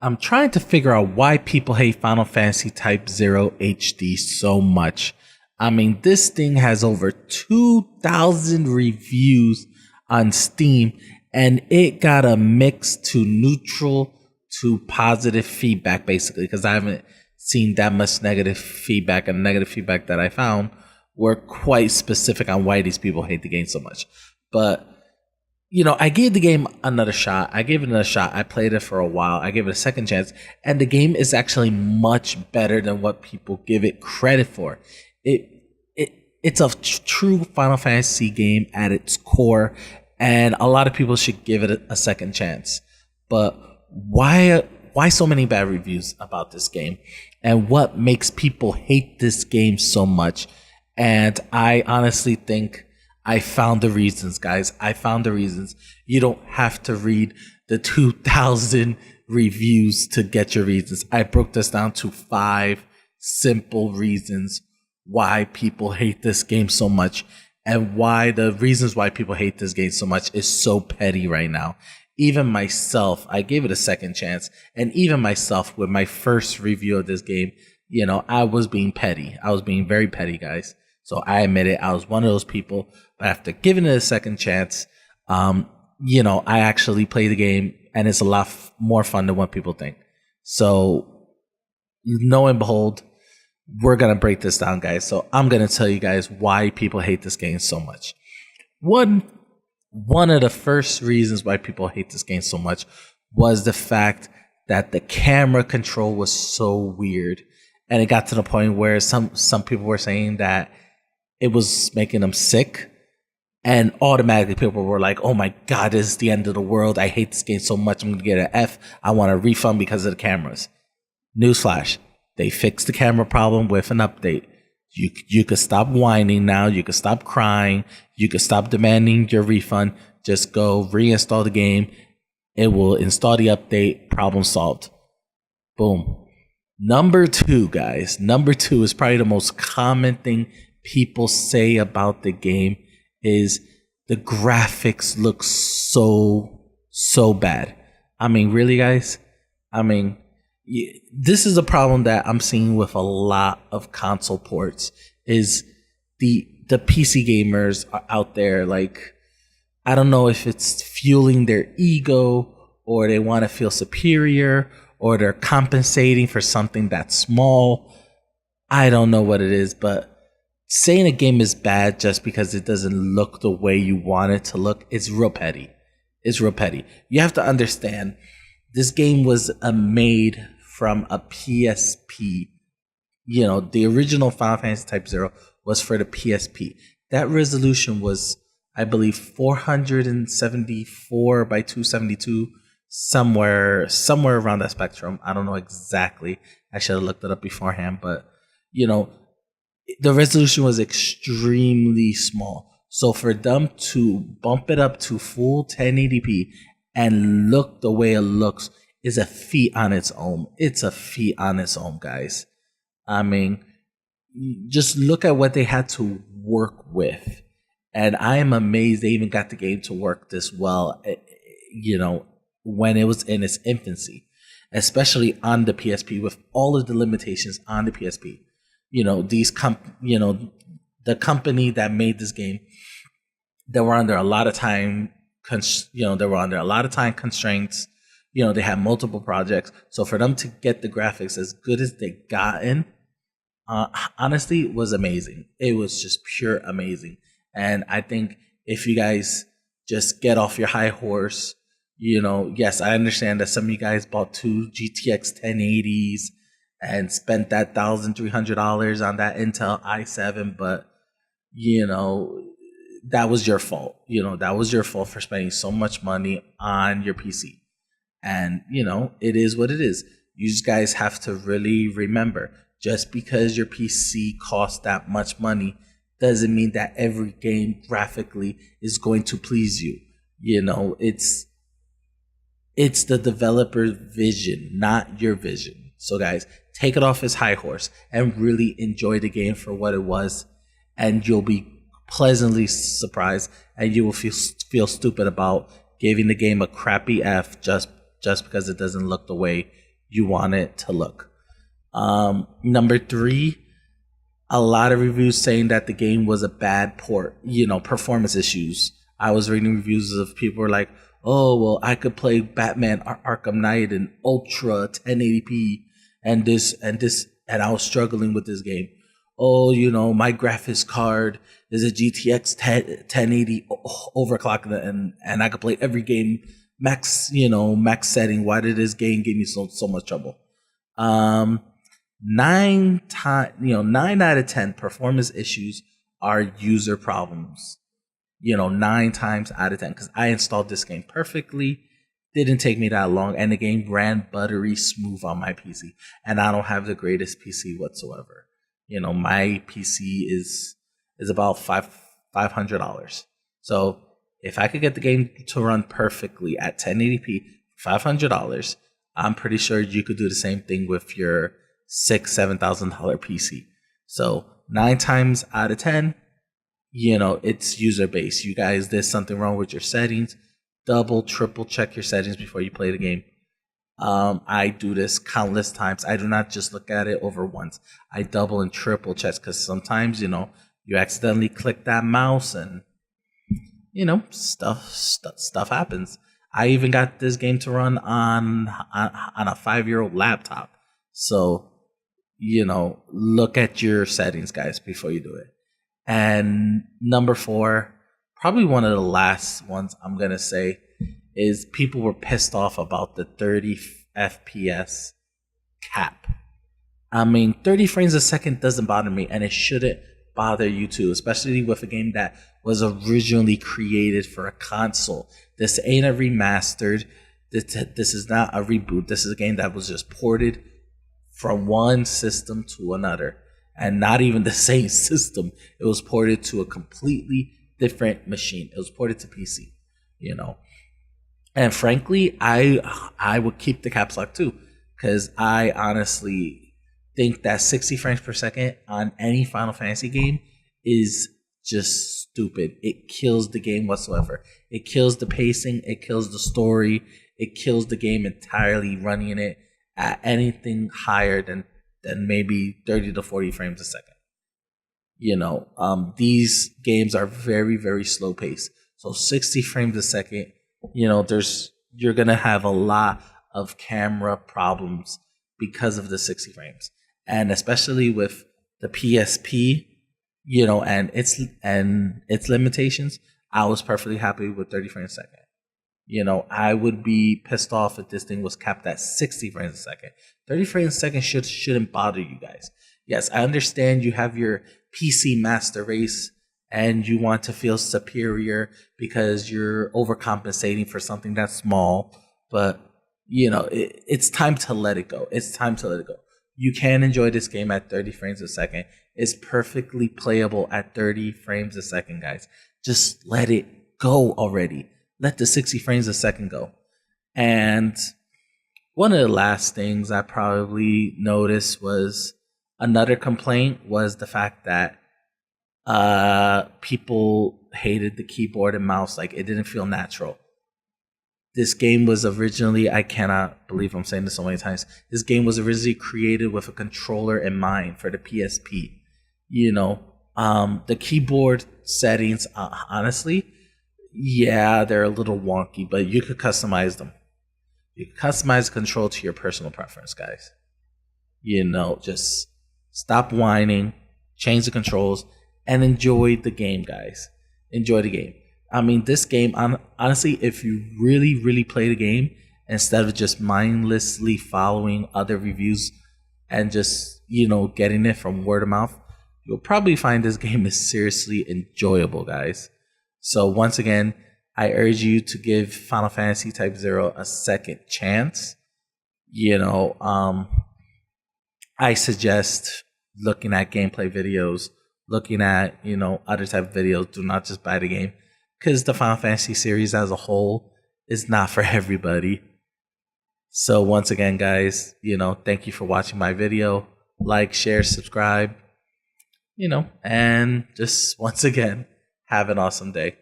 I'm trying to figure out why people hate Final Fantasy Type 0 HD so much. I mean, this thing has over 2,000 reviews on Steam, and it got a mix to neutral to positive feedback, basically, because I haven't seen that much negative feedback, and negative feedback that I found were quite specific on why these people hate the game so much. But I gave the game another shot. I gave it another shot. I played it for a while. I gave it a second chance. And the game is actually much better than what people give it credit for. It's a true Final Fantasy game at its core. And a lot of people should give it a second chance. But why so many bad reviews about this game? And what makes people hate this game so much? And I honestly think I found the reasons, guys. I found the reasons. You don't have to read the 2,000 reviews to get your reasons. I broke this down to 5 simple reasons why people hate this game so much, and why the reasons why people hate this game so much is so petty right now. Even myself, I gave it a second chance, and even myself, with my first review of this game, I was being petty. I was being very petty, guys. So I admit it. I was one of those people. But after giving it a second chance, I actually play the game, and it's a lot more fun than what people think. So, lo and behold, we're going to break this down, guys. So I'm going to tell you guys why people hate this game so much. One of the first reasons why people hate this game so much was the fact that the camera control was so weird. And it got to the point where some people were saying that it was making them sick, and automatically people were like, oh my God, this is the end of the world. I hate this game so much. I'm going to get an F. I want a refund because of the cameras. Newsflash. They fixed the camera problem with an update. You could stop whining now. You could stop crying. You could stop demanding your refund. Just go reinstall the game. It will install the update. Problem solved. Boom. Number 2, guys. Number 2 is probably the most common thing people say about the game is the graphics look so bad. I mean, really, guys? I mean, this is a problem that I'm seeing with a lot of console ports, is the PC gamers are out there, like, I don't know if it's fueling their ego, or they want to feel superior, or they're compensating for something that's small. I don't know what it is, but saying a game is bad just because it doesn't look the way you want it to look is real petty. It's real petty. You have to understand, this game was made from a PSP. The original Final Fantasy Type 0 was for the PSP. That resolution was, I believe, 474 by 272, somewhere around that spectrum. I don't know exactly. I should have looked it up beforehand, but the resolution was extremely small. So for them to bump it up to full 1080p and look the way it looks is a feat on its own. It's a feat on its own, guys. I mean, just look at what they had to work with. And I am amazed they even got the game to work this well, when it was in its infancy, especially on the PSP, with all of the limitations on the PSP. The company that made this game, they were under a lot of time, constraints. They had multiple projects. So for them to get the graphics as good as they gotten, honestly, was amazing. It was just pure amazing. And I think if you guys just get off your high horse, yes, I understand that some of you guys bought 2 GTX 1080s and spent that $1,300 on that Intel i7, but that was your fault. That was your fault for spending so much money on your PC. And it is what it is. You guys have to really remember, just because your PC costs that much money doesn't mean that every game graphically is going to please you. It's the developer's vision, not your vision. So guys, take it off his high horse and really enjoy the game for what it was, and you'll be pleasantly surprised, and you will feel stupid about giving the game a crappy F just because it doesn't look the way you want it to look. Number 3, a lot of reviews saying that the game was a bad port, performance issues. I was reading reviews of people were like, oh, well, I could play Batman Arkham Knight in ultra 1080p and I was struggling with this game. Oh, my graphics card is a GTX 1080 overclock and I could play every game max setting. Why did this game give me so much trouble? 9 out of 10 performance issues are user problems. 9 times out of 10, because I installed this game perfectly. Didn't take me that long, and the game ran buttery smooth on my PC. And I don't have the greatest PC whatsoever. My PC is about $500. So if I could get the game to run perfectly at 1080p, $500, I'm pretty sure you could do the same thing with your $6,000-$7,000 PC. So 9 times out of 10, it's user based. You guys, there's something wrong with your settings. Double, triple check your settings before you play the game. I do this countless times. I do not just look at it over once. I double and triple check, because sometimes, you accidentally click that mouse and, stuff happens. I even got this game to run on a 5-year-old laptop. So, look at your settings, guys, before you do it. And number 4, probably one of the last ones I'm going to say, is people were pissed off about the 30 FPS cap. 30 frames a second doesn't bother me, and it shouldn't bother you too, especially with a game that was originally created for a console. This ain't a remastered. This is not a reboot. This is a game that was just ported from one system to another, and not even the same system. It was ported to a completely different machine. It was ported to PC, And frankly, I would keep the caps lock too, because I honestly think that 60 frames per second on any Final Fantasy game is just stupid. It kills the game whatsoever. It kills the pacing. It kills the story. It kills the game entirely running it at anything higher than maybe 30 to 40 frames a second. These games are very, very slow paced. So 60 frames a second, you're going to have a lot of camera problems because of the 60 frames. And especially with the PSP, and its limitations, I was perfectly happy with 30 frames a second. I would be pissed off if this thing was capped at 60 frames a second. 30 frames a second shouldn't bother you guys. Yes, I understand you have your PC master race and you want to feel superior because you're overcompensating for something that's small. But, it's time to let it go. It's time to let it go. You can enjoy this game at 30 frames a second. It's perfectly playable at 30 frames a second, guys. Just let it go already. Let the 60 frames a second go. And one of the last things I probably noticed was another complaint was the fact that people hated the keyboard and mouse. Like, it didn't feel natural. This game was originally, I cannot believe I'm saying this so many times, this game was originally created with a controller in mind for the PSP. The keyboard settings, honestly, yeah, they're a little wonky, but you could customize them. You can customize the control to your personal preference, guys. Just stop whining, change the controls, and enjoy the game, guys. Enjoy the game. This game, honestly, if you really, really play the game, instead of just mindlessly following other reviews and just, getting it from word of mouth, you'll probably find this game is seriously enjoyable, guys. So once again, I urge you to give Final Fantasy Type 0 a second chance. I suggest looking at gameplay videos, looking at, other type of videos. Do not just buy the game, because the Final Fantasy series as a whole is not for everybody. So once again, guys, thank you for watching my video. Like, share, subscribe, and just once again, have an awesome day.